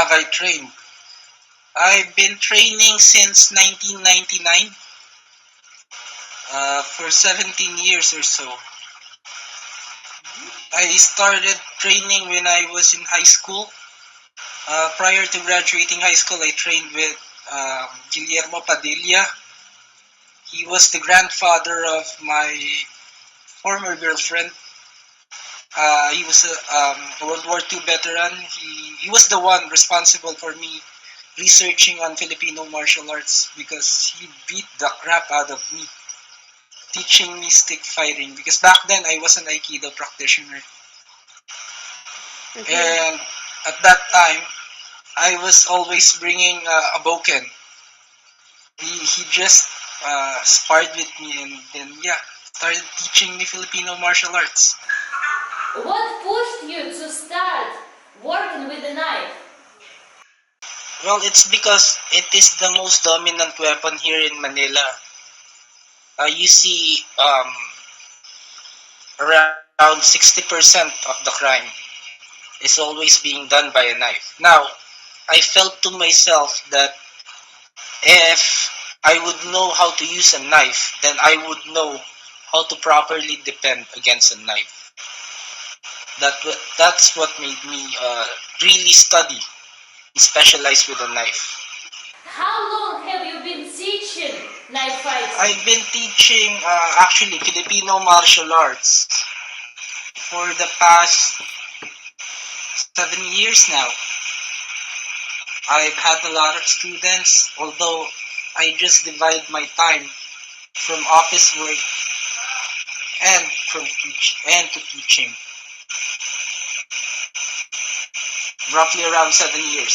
have I trained? I've been training since 1999, for 17 years or so. I started training when I was in high school. Prior to graduating high school, I trained with Guillermo Padilla. He was the grandfather of my former girlfriend. He was a World War II veteran. He was the one responsible for me researching on Filipino martial arts because he beat the crap out of me, teaching me stick fighting. Because back then I was an Aikido practitioner. Okay. And at that time, I was always bringing a boken. He just sparred with me and then, yeah, started teaching me Filipino martial arts. What pushed you to start working with the knife? Well, it's because it is the most dominant weapon here in Manila. You see around 60% of the crime is always being done by a knife. Now, I felt to myself that if I would know how to use a knife, then I would know how to properly defend against a knife. That's what made me really study and specialize with a knife. How long have you been teaching knife fighting? I've been teaching actually Filipino martial arts for the past 7 years now. I've had a lot of students, although I just divide my time from office work and to teaching. Roughly around 7 years.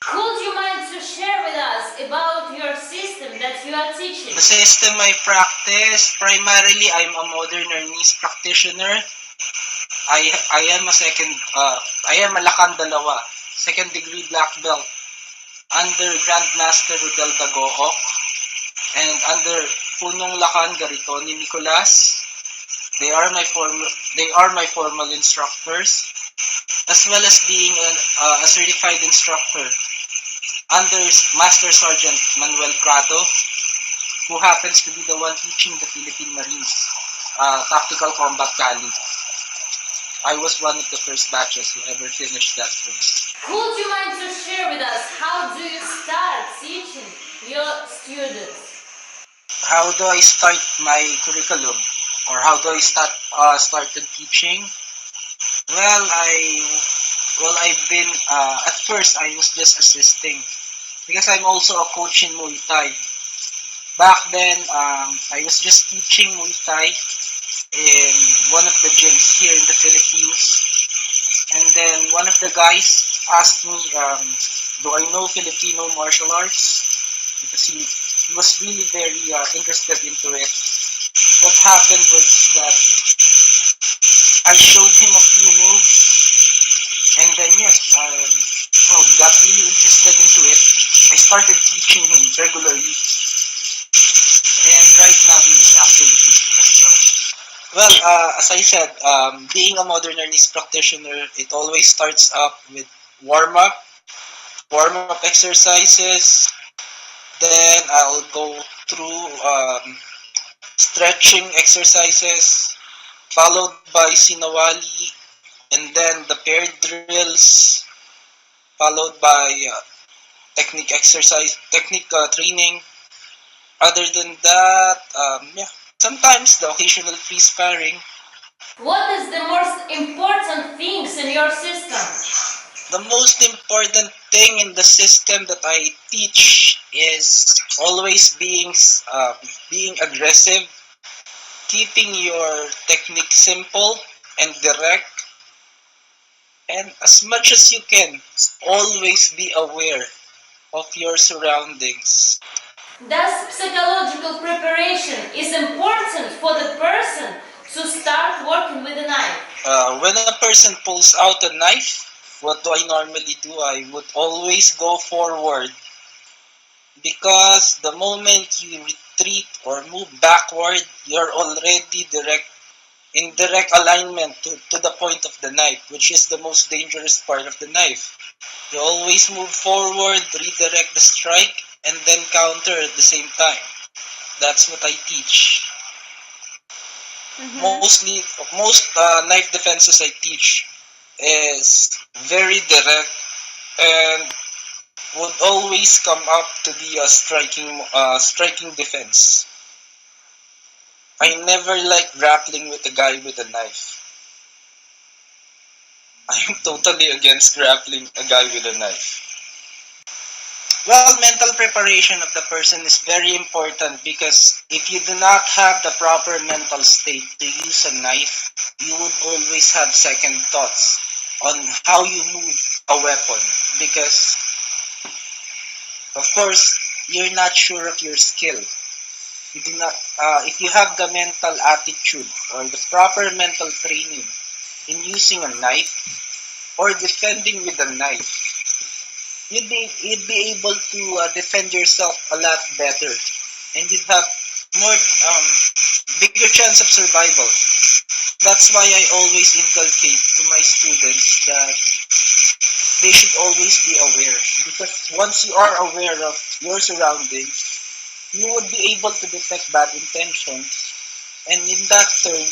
Could you mind to share with us about your system that you are teaching? The system I practice, primarily I'm a modern Arnis practitioner. I am a Lakan Dalawa, second degree black belt, under Grandmaster Rodel Dagook, and under Punong Lakan Garitoni Nicolas. They are my formal instructors, as well as being a certified instructor under Master Sergeant Manuel Prado, who happens to be the one teaching the Philippine Marines Tactical Combat Cali. I was one of the first batches who ever finished that course. Could you mind to share with us how do you start teaching your students? How do I start my curriculum, or how do I started teaching? Well, I've been at first I was just assisting because I'm also a coach in Muay Thai. Back then, I was just teaching Muay Thai in one of the gyms here in the Philippines, and then one of the guys asked me, do I know Filipino martial arts? Because he was really very interested into it. What happened was that I showed him a few moves, and then yes, he got really interested into it. I started teaching him regularly, and right now he is actually teaching as well. Well, as I said, being a modern Arnis practitioner, it always starts up with warm-up exercises. Then I'll go through stretching exercises, followed by sinawali, and then the paired drills, followed by technique training. Other than that, sometimes the occasional free sparring. What is the most important things in your system? The most important thing in the system that I teach is always being aggressive, keeping your technique simple and direct, and as much as you can, always be aware of your surroundings. Does psychological preparation is important for the person to start working with a knife? When a person pulls out a knife, what do I normally do? I would always go forward, because the moment you retreat or move backward, you're already direct in direct alignment to the point of the knife, which is the most dangerous part of the knife. You always move forward, redirect the strike, and then counter at the same time. That's what I teach. Mm-hmm. Mostly, most knife defenses I teach is very direct and would always come up to the striking defense. I never like grappling with a guy with a knife. I'm totally against grappling a guy with a knife. Well, mental preparation of the person is very important because if you do not have the proper mental state to use a knife, you would always have second thoughts on how you move a weapon because, of course, you're not sure of your skill. You do not, if you have the mental attitude or the proper mental training in using a knife or defending with a knife, you'd be able to defend yourself a lot better, and you'd have more bigger chance of survival. That's why I always inculcate to my students that they should always be aware, because once you are aware of your surroundings, you would be able to detect bad intentions, and in that turn,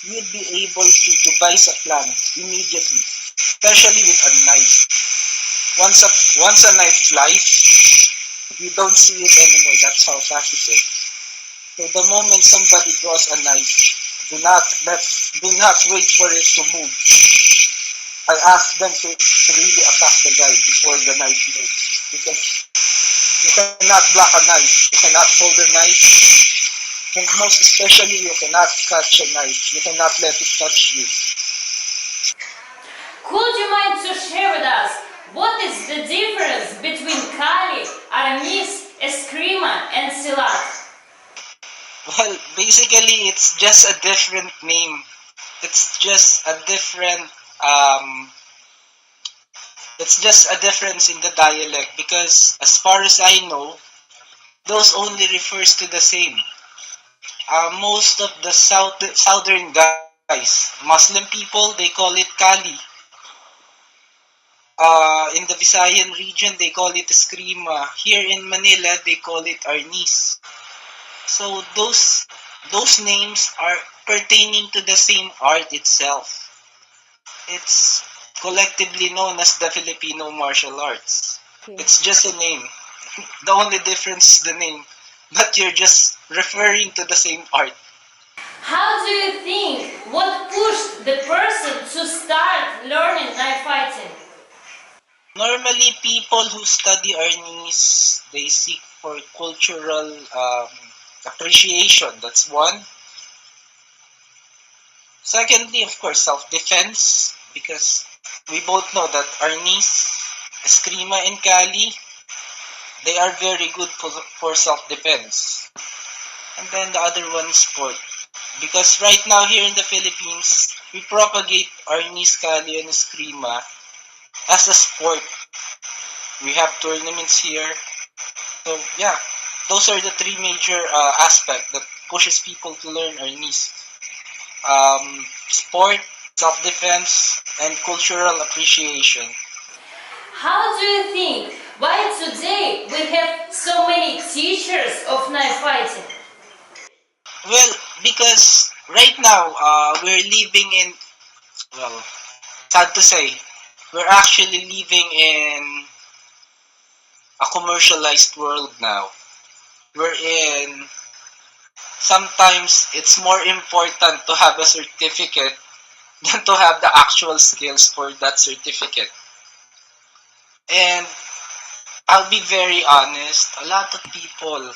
you'd be able to devise a plan immediately, especially with a knife. Once a knife flies, you don't see it anymore. That's how fast it is. So the moment somebody draws a knife, do not wait for it to move. I ask them to really attack the guy before the knife moves, because you cannot block a knife. You cannot hold a knife. And most especially, you cannot catch a knife. You cannot let it touch you. Could you mind to share with us what is the difference between Kali, Arnis, Eskrima, and Silat? Well, basically, it's just a different name. It's just a different um, it's just a difference in the dialect because as far as I know, those only refers to the same. Most of the southern guys, Muslim people, they call it Kali. In the Visayan region, they call it Eskrima. Here in Manila, they call it Arnis. So those names are pertaining to the same art itself. It's collectively known as the Filipino martial arts. Okay. It's just a name. The only difference is the name, but you're just referring to the same art. How do you think what pushed the person to start learning knife fighting? Normally, people who study Arnis, they seek for cultural appreciation. That's one. Secondly, of course, self-defense, because we both know that Arnis, Eskrima, and Kali, they are very good for self-defense. And then the other one is sport. Because right now here in the Philippines, we propagate Arnis, Kali, and Eskrima as a sport. We have tournaments here. So yeah, those are the three major aspects that pushes people to learn Arnis. Sport, self-defense, and cultural appreciation. How do you think why today we have so many teachers of knife fighting? Well, because right now we're living in, well, sad to say, we're actually living in a commercialized world now. Wherein sometimes it's more important to have a certificate than to have the actual skills for that certificate. And I'll be very honest, a lot of people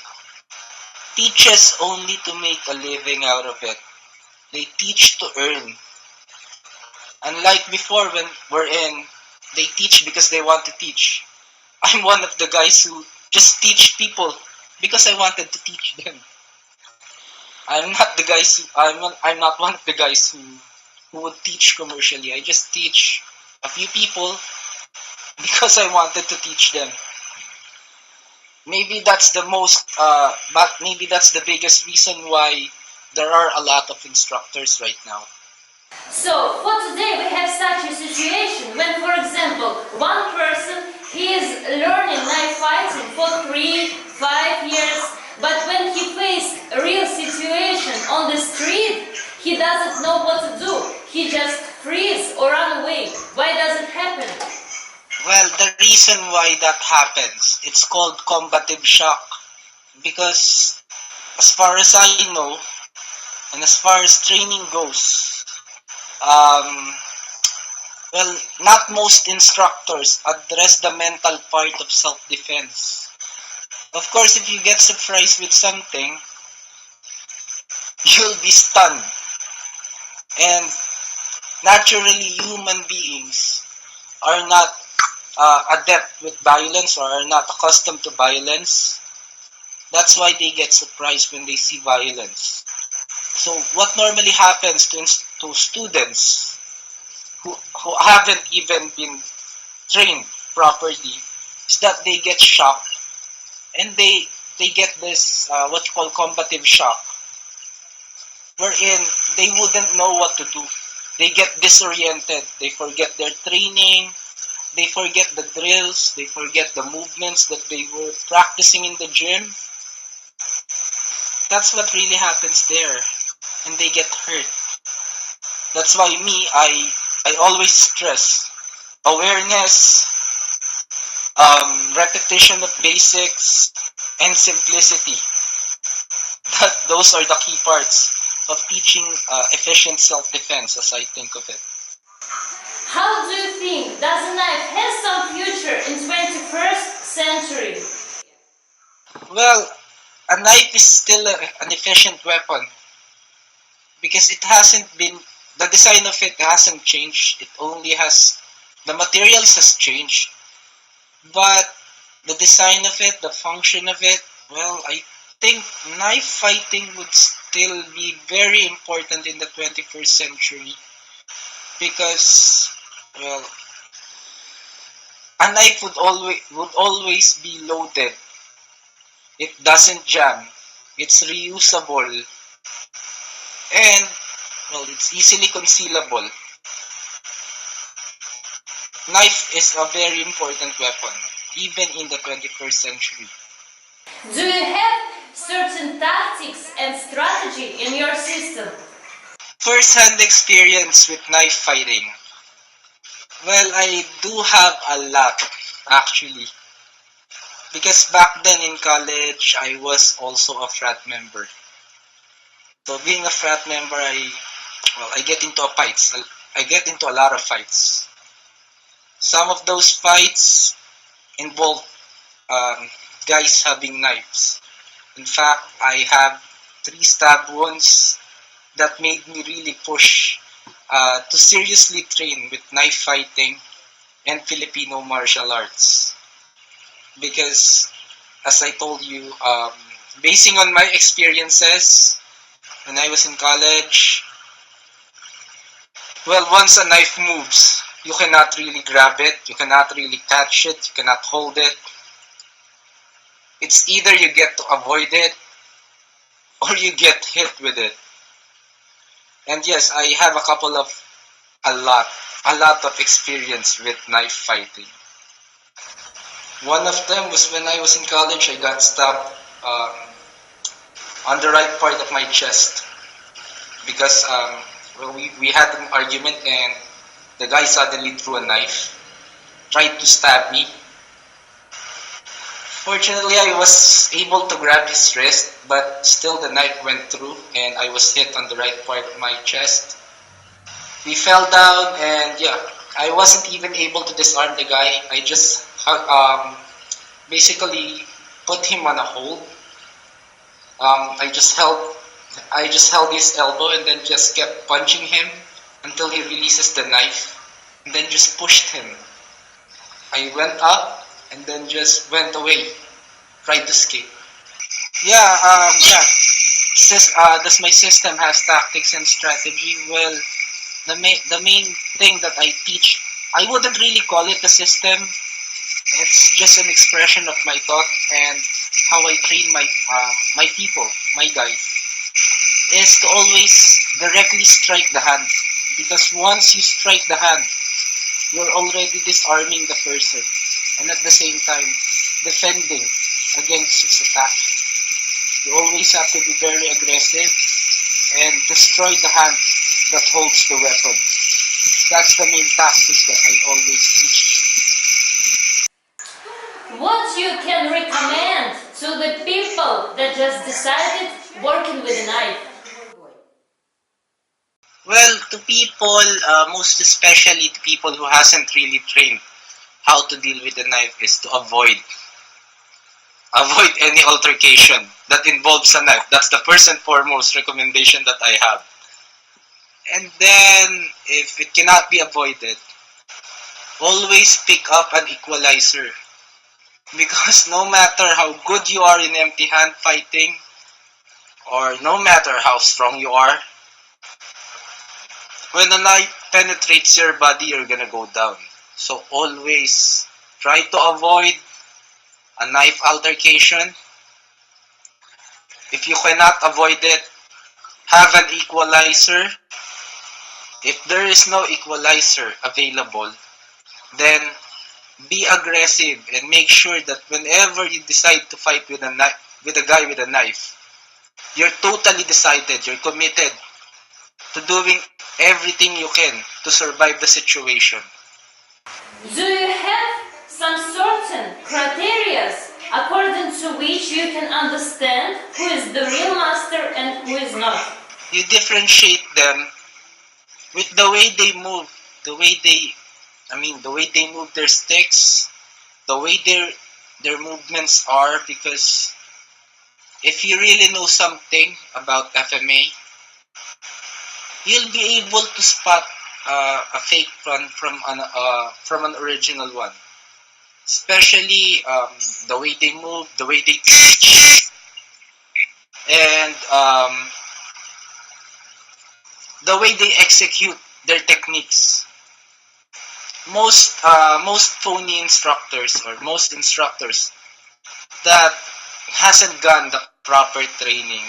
teaches only to make a living out of it. They teach to earn. Unlike before when we're in, they teach because they want to teach. I'm one of the guys who just teach people because I wanted to teach them. I'm not one of the guys who would teach commercially. I just teach a few people because I wanted to teach them. Maybe that's the biggest reason why there are a lot of instructors right now. So, for today we have such a situation when, for example, one person he is learning knife fighting for 3-5 years, but when he faces a real situation on the street, he doesn't know what to do. He just freeze or run away. Why does it happen? Well, the reason why that happens, it's called combative shock. Because as far as I know, and as far as training goes, well, not most instructors address the mental part of self-defense. Of course, if you get surprised with something, you'll be stunned. And naturally, human beings are not adept with violence or are not accustomed to violence. That's why they get surprised when they see violence. So what normally happens to students who haven't even been trained properly is that they get shocked and they get this what you call combative shock, wherein they wouldn't know what to do. They get disoriented. They forget their training. They forget the drills. They forget the movements that they were practicing in the gym. That's what really happens there, and they get hurt. That's why I always stress awareness, repetition of basics, and simplicity. Those are the key parts of teaching efficient self-defense, as I think of it. How do you think does a knife have some future in 21st century? Well, a knife is still an efficient weapon because it hasn't been, the design of it hasn't changed. It only has, the materials has changed, but the design of it, the function of it, well, I think knife fighting would still be very important in the 21st century because, well, a knife would always be loaded. It doesn't jam. It's reusable. And, well, it's easily concealable. Knife is a very important weapon, even in the 21st century. Do you have certain tactics and strategy in your system? First-hand experience with knife fighting. Well, I do have a lot, actually. Because back then in college, I was also a frat member. So being a frat member, I get into fights. I get into a lot of fights. Some of those fights involve guys having knives. In fact, I have 3 stab wounds that made me really push to seriously train with knife fighting and Filipino martial arts. Because, as I told you, basing on my experiences when I was in college, well, once a knife moves, you cannot really grab it, you cannot really catch it, you cannot hold it. It's either you get to avoid it or you get hit with it. And yes, I have a lot of experience with knife fighting. One of them was when I was in college. I got stabbed on the right part of my chest because well, we had an argument and the guy suddenly threw a knife, tried to stab me. Fortunately, I was able to grab his wrist, but still the knife went through and I was hit on the right part of my chest. We fell down and yeah, I wasn't even able to disarm the guy. I just basically put him on a hold. I just held his elbow and then just kept punching him until he releases the knife, and then just pushed him. I went up and then just went away, tried to escape. Yeah. Does my system has tactics and strategy? Well, the main thing that I teach, I wouldn't really call it a system. It's just an expression of my thought and how I train my people, my guys. is to always directly strike the hand. Because once you strike the hand, you're already disarming the person and at the same time defending against its attack. You always have to be very aggressive and destroy the hand that holds the weapon. That's the main tactic that I always teach. What you can recommend to the people that just decided working with a knife? Well, to people, most especially to people who hasn't really trained how to deal with a knife, is to avoid any altercation that involves a knife. That's the first and foremost recommendation that I have. And then, if it cannot be avoided, always pick up an equalizer. Because no matter how good you are in empty hand fighting, or no matter how strong you are, when a knife penetrates your body, you're gonna go down. So always try to avoid a knife altercation. If you cannot avoid it, have an equalizer. If there is no equalizer available, then be aggressive and make sure that whenever you decide to fight with a guy with a knife, you're totally decided, you're committed to doing everything you can to survive the situation. Do you have some certain criteria according to which you can understand who is the real master and who is not? You differentiate them with the way they move, the way they move their sticks, the way their movements are, because if you really know something about FMA, you'll be able to spot a fake one from an original one. Especially the way they move, the way they teach, and the way they execute their techniques. Most phony instructors, or most instructors that hasn't gone the proper training,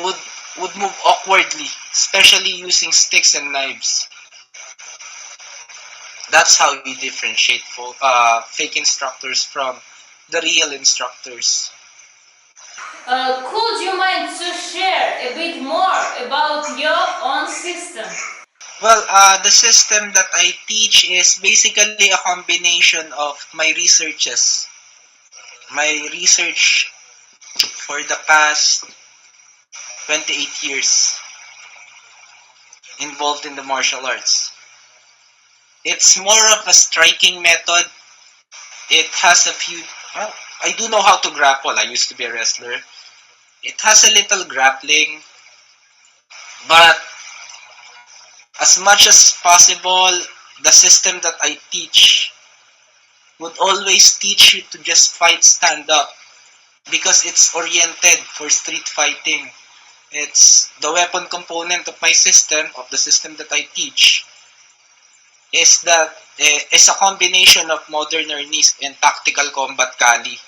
would move awkwardly, especially using sticks and knives. That's how you differentiate fake instructors from the real instructors. Could you mind to share a bit more about your own system? Well, the system that I teach is basically a combination of my researches. My research for the past 28 years involved in the martial arts. It's more of a striking method. It has a few... Well, I do know how to grapple. I used to be a wrestler. It has a little grappling. But as much as possible, the system that I teach would always teach you to just fight stand up, because it's oriented for street fighting. It's the weapon component of my system, of the system that I teach, is a combination of modern Arnis and tactical combat Kali.